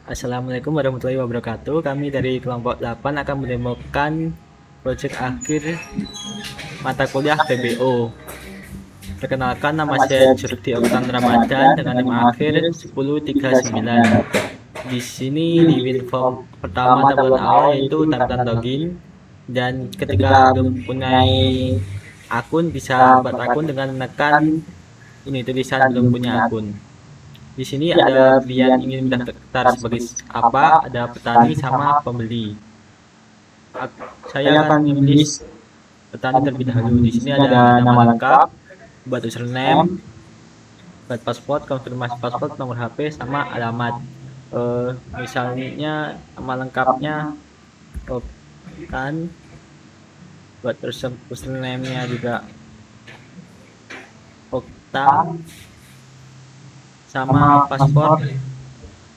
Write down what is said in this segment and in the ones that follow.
Assalamualaikum warahmatullahi wabarakatuh. Kami dari kelompok 8 akan mendemokan proyek akhir mata kuliah PBO. Perkenalkan, nama saya Jurdi Oktan Ramadan dengan nama akhir 1039. Di sini di WinForm pertama tampilan awal yaitu tampilan login, dan ketika belum punya akun bisa buat akun dengan menekan ini tulisan belum punya akun. Di sini ada pilihan ingin mendaftar sebagai apa, ada petani sama pembeli. Saya akan memilih petani terlebih dahulu. Di sini ada nama lengkap, buat username, buat paspor, konfirmasi paspor, nomor HP, sama alamat. Misalnya nama lengkapnya kan, buat username-nya juga Oktan, sama paspor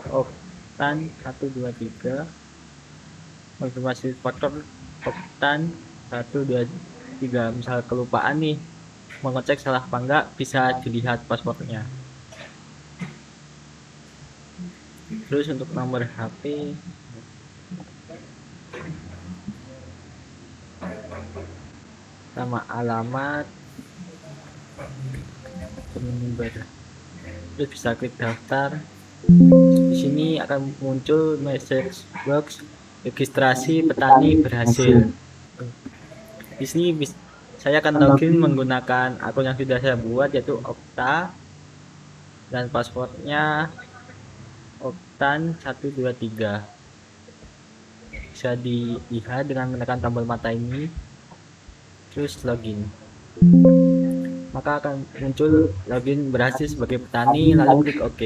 Oktan 123, konfirmasi paspor Oktan 123. Misal kelupaan nih mau ngecek salah apa enggak, bisa dilihat paspornya. Terus untuk nomor HP sama alamat, terus bisa klik daftar. Di sini akan muncul message box registrasi petani berhasil. Di sini saya akan login menggunakan akun yang sudah saya buat, yaitu Okta, dan paspornya Oktan 123. Bisa dilihat dengan menekan tombol mata ini, terus login. Maka akan muncul login berhasil sebagai petani, lalu klik OK.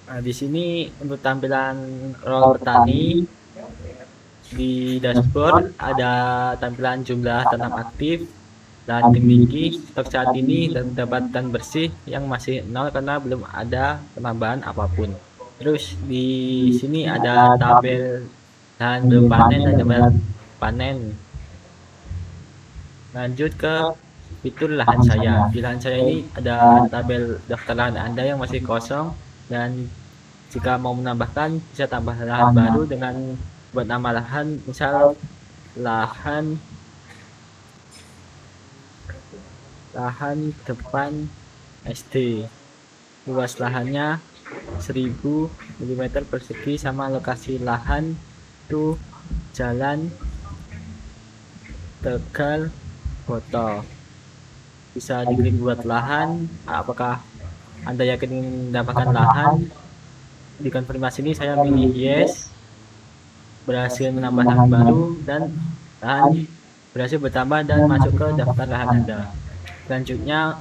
Nah, di sini untuk tampilan role petani di dashboard ada tampilan jumlah tanam aktif, lahan dimiliki, stok saat ini, dan pendapatan bersih yang masih nol karena belum ada penambahan apapun. Terus di sini ada tabel lahan belum panen dan tabel panen. Lanjut ke fitur lahan saya. Di lahan saya ini ada tabel daftar lahan Anda yang masih kosong, dan jika mau menambahkan bisa tambah lahan baru dengan buat nama lahan, misal lahan depan SD. Luas lahannya 1000 mm persegi, sama lokasi lahan itu Jalan Tegal Boto. Bisa diklik buat lahan. Apakah Anda yakin ingin mendapatkan lahan? Di konfirmasi ini saya pilih yes, berhasil menambah lahan baru, dan lahan berhasil bertambah dan masuk ke daftar lahan Anda. Selanjutnya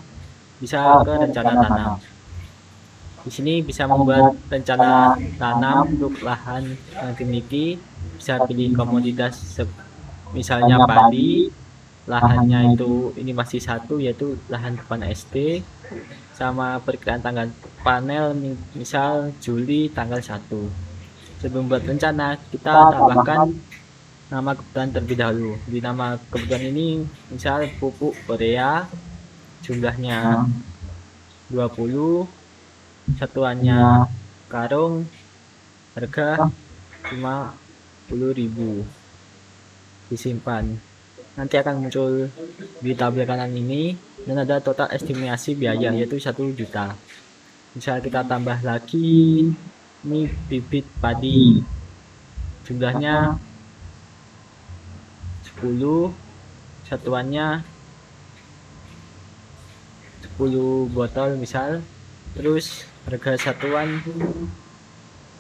bisa ke rencana tanam. Di sini bisa membuat rencana tanam untuk lahan yang dimiliki. Bisa pilih komoditas misalnya padi, lahannya itu ini masih satu, yaitu lahan depan SD, sama perkiraan tanggal panel misal Juli tanggal 1. Sebelum buat rencana, kita tambahkan nama kebutuhan terlebih dahulu. Di nama kebutuhan ini misal pupuk urea, jumlahnya 20, satuannya karung, harga 50.000. Disimpan. Nanti akan muncul di tabel kanan ini, dan ada total estimasi biaya yaitu 1 juta. Misal kita tambah lagi ini bibit padi, jumlahnya 10, satuannya 10 botol misal, terus harga satuan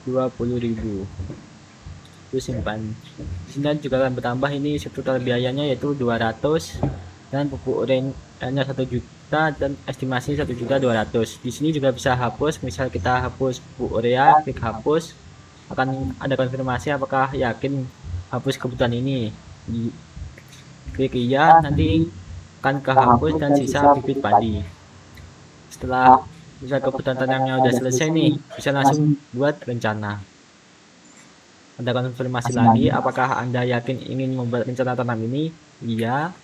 20.000. Itu simpan. Di sini juga akan bertambah ini total biayanya yaitu 200, dan pupuk ureanya 1 juta, dan estimasi 1.200.000. Di sini juga bisa hapus. Misal kita hapus pupuk urea, klik hapus, akan ada konfirmasi apakah yakin hapus kebutuhan ini. Klik iya, nanti akan kehapus dan sisa bibit padi. Setelah bisa kebutuhan tanamnya udah selesai nih, bisa langsung buat rencana. Ada konfirmasi lagi, apakah Anda yakin ingin membuat rencana tanam ini? Iya.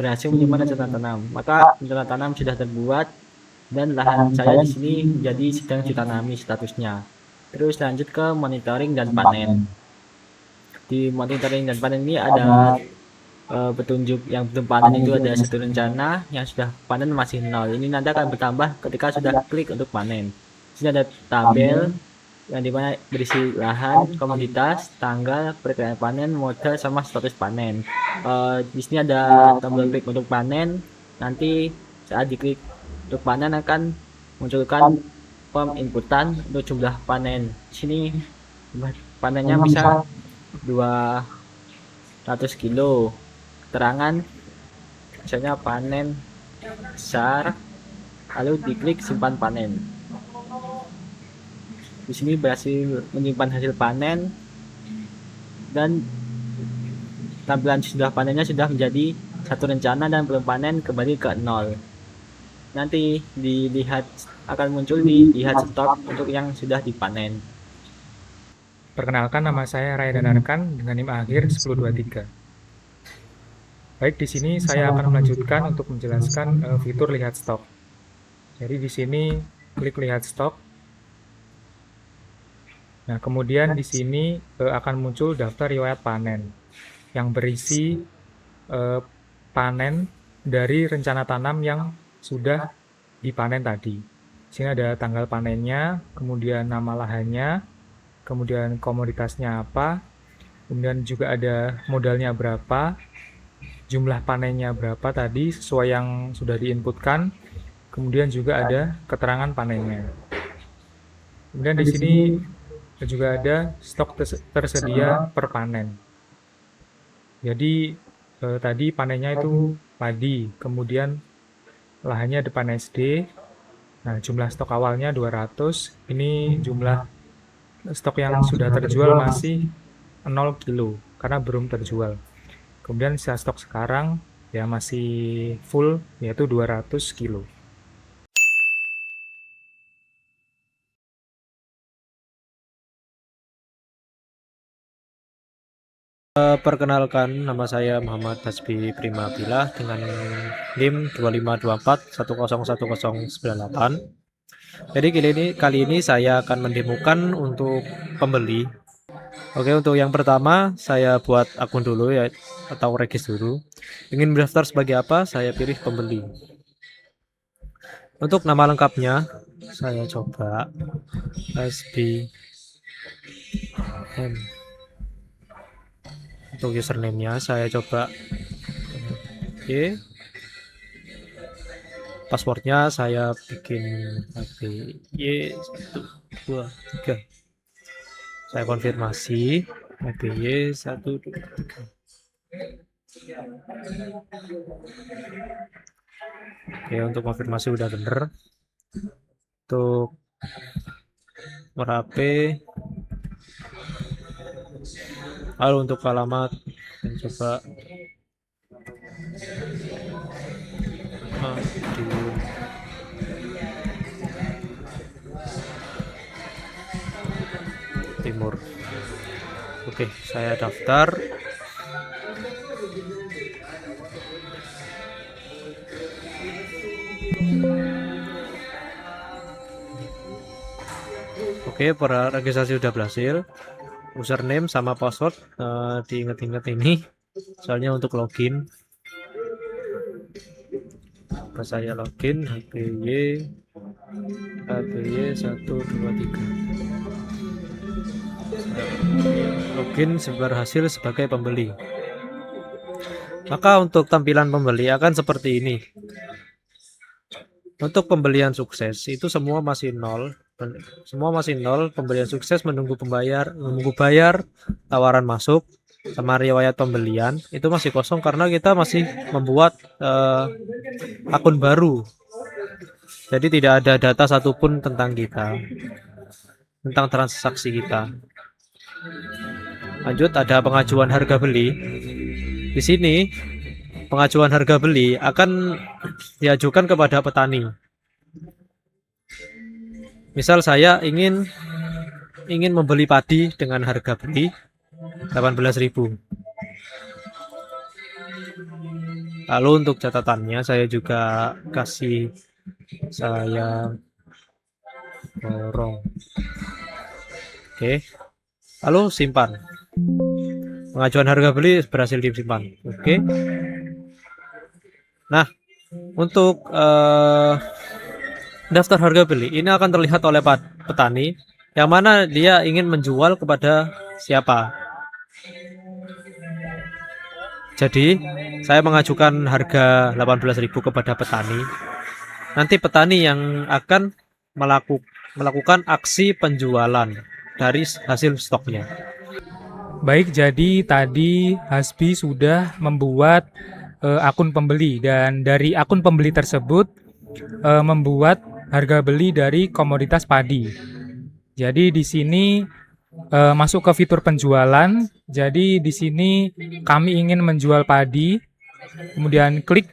berhasil menyimpan rencana tanam. Maka rencana tanam sudah terbuat dan lahan saya di sini jadi sedang ditanami statusnya. Terus lanjut ke monitoring dan panen. Di monitoring dan panen ini ada petunjuk yang belum panen itu ada 1 rencana, yang sudah panen masih 0. Ini nanti akan bertambah ketika sudah klik untuk panen. Di sini ada tabel yang dimana berisi lahan, komoditas, tanggal, perkiraan panen, modal, sama status panen. Di sini ada tombol klik untuk panen. Nanti saat diklik untuk panen akan munculkan form inputan untuk jumlah panen. Di sini panennya bisa 200 kilo. Keterangan misalnya panen besar, lalu diklik simpan panen. Di sini berhasil menyimpan hasil panen dan tampilan sudah panennya sudah menjadi 1 rencana dan belum panen kembali ke 0. Nanti dilihat akan muncul dilihat stok untuk yang sudah dipanen. Perkenalkan, nama saya Ray Danarkan dengan NIM akhir 1023. Baik, di sini saya akan melanjutkan untuk menjelaskan fitur lihat stok. Jadi di sini klik lihat stok. Nah, kemudian di sini akan muncul daftar riwayat panen yang berisi panen dari rencana tanam yang sudah dipanen tadi. Di sini ada tanggal panennya, kemudian nama lahannya, kemudian komoditasnya apa, kemudian juga ada modalnya berapa, jumlah panennya berapa tadi sesuai yang sudah diinputkan, kemudian juga ada keterangan panennya. Kemudian di sini juga ada stok tersedia per panen. Jadi tadi panennya itu padi, kemudian lahannya depan SD. Nah, jumlah stok awalnya 200, ini jumlah stok yang sudah terjual masih 0 kilo karena belum terjual. Kemudian sisa stok sekarang ya masih full, yaitu 200 kilo. Perkenalkan, nama saya Muhammad Hasbi Primabilah dengan NIM 2524101098. Jadi kali ini saya akan mendemokan untuk pembeli. Oke, untuk yang pertama saya buat akun dulu ya, atau regis dulu. Ingin mendaftar sebagai apa? Saya pilih pembeli. Untuk nama lengkapnya saya coba Hasbi M. Untuk username-nya saya coba oke. Passwordnya saya bikin HBY 1 2 3. Saya konfirmasi HBY 1 2 3. Oke, untuk konfirmasi udah bener. Untuk nomor HP, lalu untuk alamat saya coba Madiun Timur. Oke, saya daftar. Oke, registrasi sudah berhasil. Username sama password diingat-ingat ini, soalnya untuk login. Saya login HBY 1 2 3. Login berhasil sebagai pembeli. Maka untuk tampilan pembeli akan seperti ini. Untuk pembelian sukses itu semua masih nol. Pembelian sukses menunggu bayar, tawaran masuk, sama riwayat pembelian itu masih kosong karena kita masih membuat akun baru. Jadi tidak ada data satupun tentang kita, tentang transaksi kita. Lanjut, ada pengajuan harga beli. Di sini pengajuan harga beli akan diajukan kepada petani. Misal saya ingin membeli padi dengan harga beli 18.000. Lalu untuk catatannya saya juga kasih, saya borong. Oke. Lalu simpan. Pengajuan harga beli berhasil disimpan. Oke. Nah, untuk daftar harga beli ini akan terlihat oleh petani yang mana dia ingin menjual kepada siapa. Jadi, saya mengajukan harga 18.000 kepada petani. Nanti petani yang akan melakukan aksi penjualan dari hasil stoknya. Baik, jadi tadi Hasbi sudah membuat akun pembeli, dan dari akun pembeli tersebut membuat harga beli dari komoditas padi. Jadi di sini masuk ke fitur penjualan. Jadi di sini kami ingin menjual padi, kemudian klik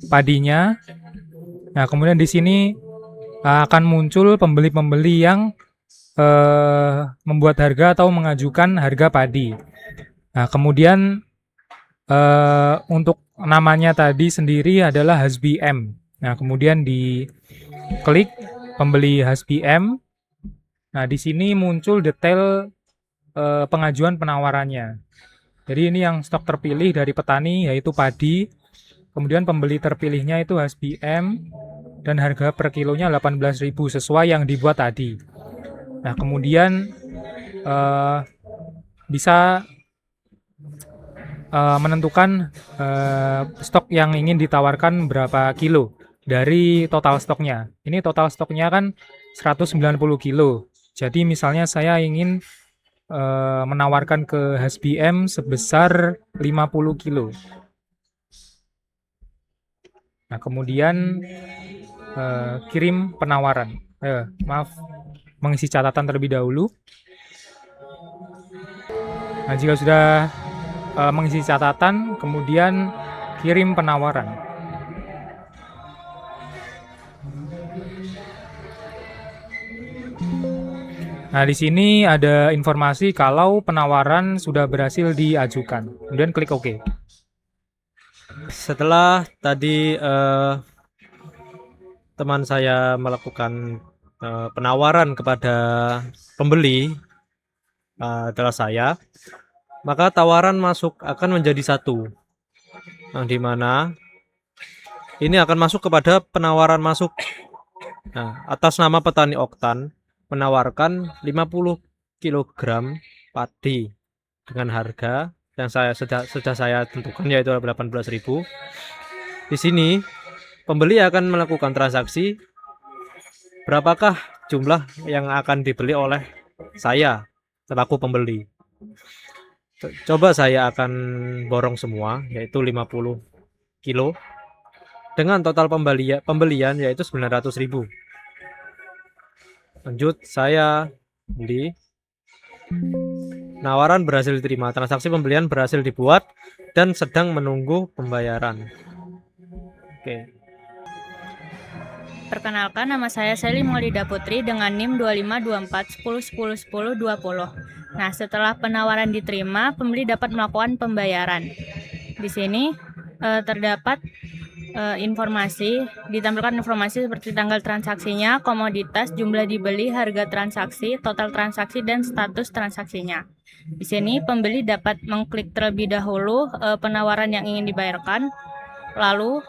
padinya. Nah, kemudian di sini akan muncul pembeli-pembeli yang membuat harga atau mengajukan harga padi. Nah, kemudian untuk namanya tadi sendiri adalah Hasbi M. Nah, kemudian diklik pembeli Hasbi M. Nah, di sini muncul detail pengajuan penawarannya. Jadi ini yang stok terpilih dari petani yaitu padi. Kemudian pembeli terpilihnya itu Hasbi M dan harga per kilonya 18.000 sesuai yang dibuat tadi. Nah, kemudian bisa menentukan stok yang ingin ditawarkan berapa kilo dari total stoknya. Ini total stoknya kan 190 kilo. Jadi misalnya saya ingin menawarkan ke Hasbi M sebesar 50 kilo. Nah, kemudian kirim penawaran. Mengisi catatan terlebih dahulu. Nah, jika sudah mengisi catatan, kemudian kirim penawaran. Nah, di sini ada informasi kalau penawaran sudah berhasil diajukan. Kemudian klik OK. Setelah tadi teman saya melakukan penawaran kepada pembeli adalah saya, maka tawaran masuk akan menjadi satu, yang dimana ini akan masuk kepada penawaran masuk. Nah, atas nama petani Oktan menawarkan 50 kg padi dengan harga yang sudah saya tentukan yaitu 18.000. Di sini pembeli akan melakukan transaksi berapakah jumlah yang akan dibeli oleh saya selaku pembeli. Coba saya akan borong semua yaitu 50 kilo dengan total pembelian yaitu 900.000. Lanjut, saya beli. Penawaran berhasil diterima, transaksi pembelian berhasil dibuat dan sedang menunggu pembayaran. Oke. Perkenalkan, nama saya Sally Maulida Putri dengan NIM 252410101020. Nah, setelah penawaran diterima, pembeli dapat melakukan pembayaran. Di sini terdapat ditampilkan informasi seperti tanggal transaksinya, komoditas, jumlah dibeli, harga transaksi, total transaksi, dan status transaksinya. Di sini pembeli dapat mengklik terlebih dahulu penawaran yang ingin dibayarkan, lalu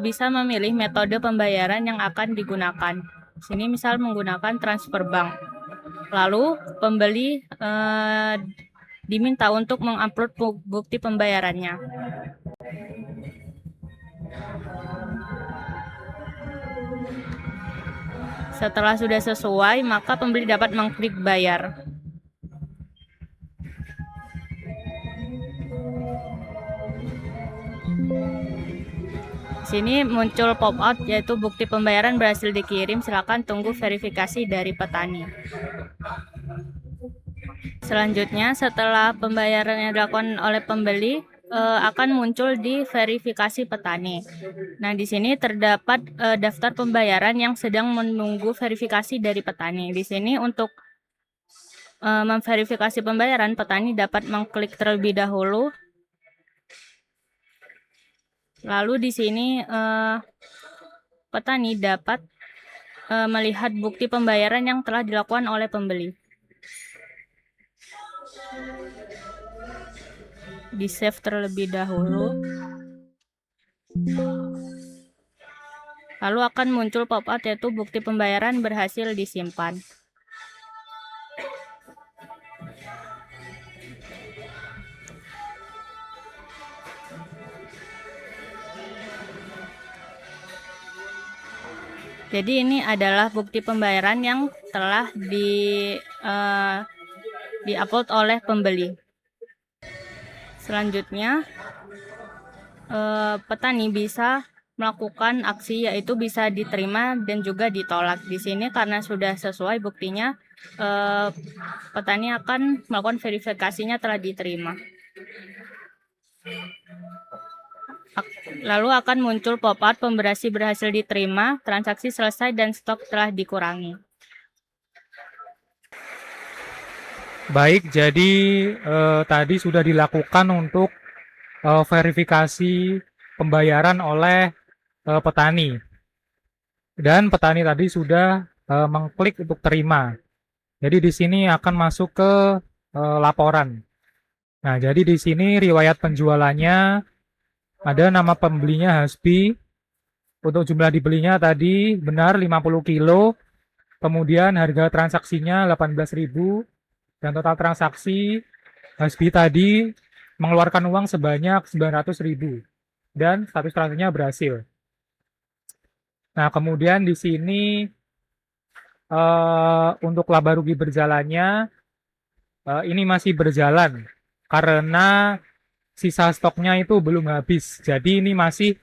bisa memilih metode pembayaran yang akan digunakan. Di sini misal menggunakan transfer bank. Lalu pembeli diminta untuk mengupload bukti pembayarannya. Setelah sudah sesuai, maka pembeli dapat mengklik bayar. Sini muncul pop-out yaitu bukti pembayaran berhasil dikirim. Silakan tunggu verifikasi dari petani. Selanjutnya, setelah pembayaran yang dilakukan oleh pembeli, akan muncul di verifikasi petani. Nah, di sini terdapat daftar pembayaran yang sedang menunggu verifikasi dari petani. Di sini untuk memverifikasi pembayaran, petani dapat mengklik terlebih dahulu Lalu di sini petani dapat melihat bukti pembayaran yang telah dilakukan oleh pembeli. Di save terlebih dahulu. Lalu akan muncul pop-up yaitu bukti pembayaran berhasil disimpan. Jadi ini adalah bukti pembayaran yang telah di-upload oleh pembeli. Selanjutnya, petani bisa melakukan aksi yaitu bisa diterima dan juga ditolak. Di sini karena sudah sesuai buktinya, petani akan melakukan verifikasinya telah diterima. Lalu akan muncul pop-up pemberasi berhasil diterima, transaksi selesai dan stok telah dikurangi. Baik, jadi tadi sudah dilakukan untuk verifikasi pembayaran oleh petani. Dan petani tadi sudah mengklik untuk terima. Jadi di sini akan masuk ke laporan. Nah, jadi di sini riwayat penjualannya ada nama pembelinya Hasbi. Untuk jumlah dibelinya tadi benar 50 kilo. Kemudian harga transaksinya 18.000 dan total transaksi Hasbi tadi mengeluarkan uang sebanyak 900.000 dan status transaksinya berhasil. Nah, kemudian di sini untuk laba rugi berjalannya ini masih berjalan karena sisa stoknya itu belum habis. Jadi ini masih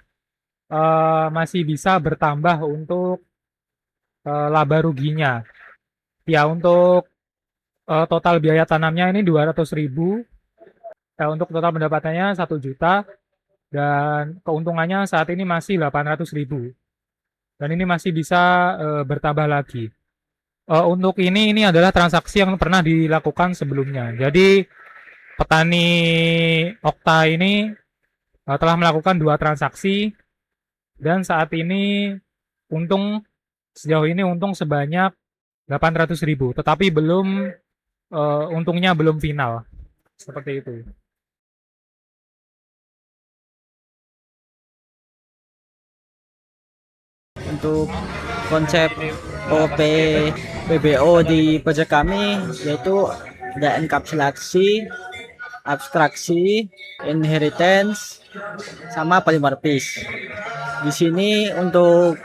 bisa bertambah untuk laba ruginya. Ya, untuk total biaya tanamnya ini 200.000. Untuk total pendapatannya 1 juta dan keuntungannya saat ini masih 800.000. Dan ini masih bisa bertambah lagi. Untuk ini adalah transaksi yang pernah dilakukan sebelumnya. Jadi petani Okta ini telah melakukan 2 transaksi dan saat ini sejauh ini untung sebanyak 800.000, tetapi untungnya belum final. Seperti itu. Untuk konsep OP PBO di project kami yaitu ada enkapsulasi, abstraksi, inheritance, sama polymorphism. Di sini untuk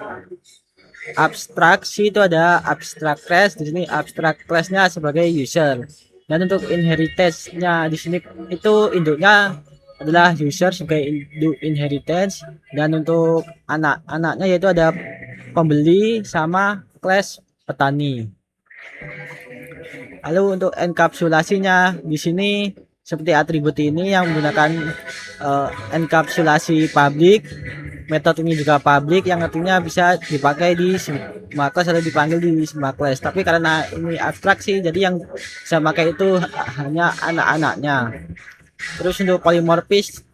abstraksi itu ada abstract class, di sini abstract class-nya sebagai user. Dan untuk inheritance-nya di sini itu induknya adalah user sebagai induk inheritance, dan untuk anak-anaknya yaitu ada pembeli sama kelas petani. Lalu untuk enkapsulasinya di sini seperti atribut ini yang menggunakan enkapsulasi public. Metode ini juga public yang artinya bisa dipakai di semua kelas atau dipanggil di semua kelas. Tapi karena ini abstraksi jadi yang bisa pakai itu hanya anak-anaknya. Terus untuk polymorphism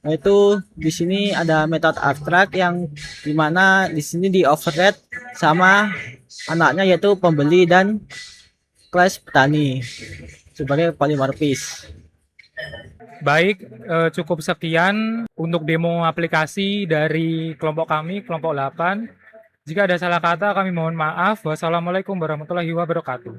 itu di sini ada metode abstrak yang dimana di sini di override sama anaknya yaitu pembeli dan kelas petani sebagai polymorphism. Baik, cukup sekian untuk demo aplikasi dari kelompok kami, kelompok 8. Jika ada salah kata kami mohon maaf. Wassalamualaikum warahmatullahi wabarakatuh.